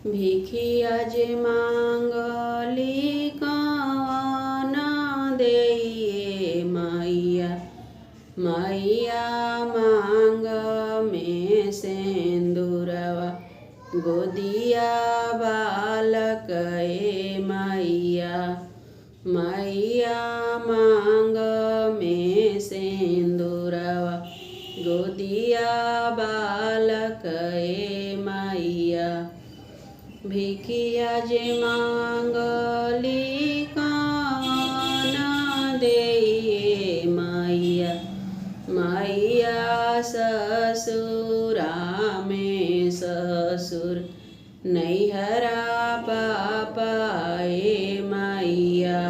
भिखिया जे मांगली कवन देइए मैया। मैया मांग में सिंदूरवा गोदिया बालक ए मैया। मैया मांग में सिंदूरवा गोदिया बालक ए मैया। भिखिया जे मांगली कवन देइए मैया। मैया ससुरा में ससुर नैहरा पापा ए मैया।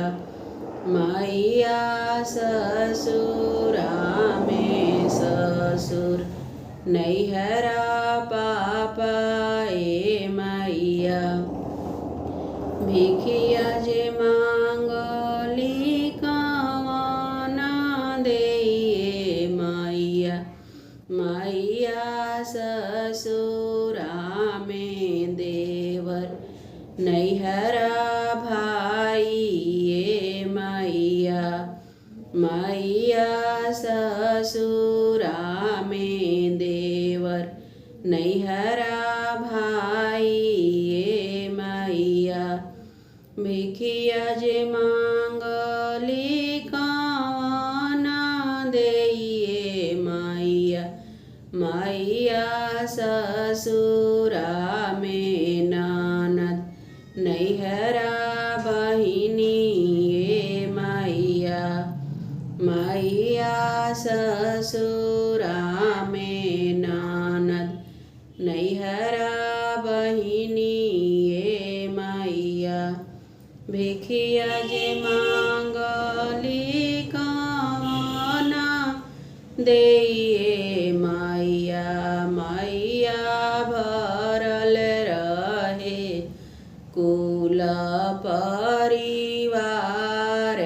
मैया ससुरा में ससुर नैहरा पापा ए मैया। भिखिया जे मांगली कवन देइए मैया। मैया ससुरा में देवर नैहरा भाई ए मैया। मैया ससुरा में देवर नैहरा भाई ए मैया। भिखिया जे मांगली कवन देइए मैया। मैया ससुरा में ननद नैहरा बहिनी ए मैया। मैया ससुरा में ननद नैहरा बहिनी ए मैया। भिखिया जे मांगली कवन देइए मैया। मैया भरल रहे कुल परिवार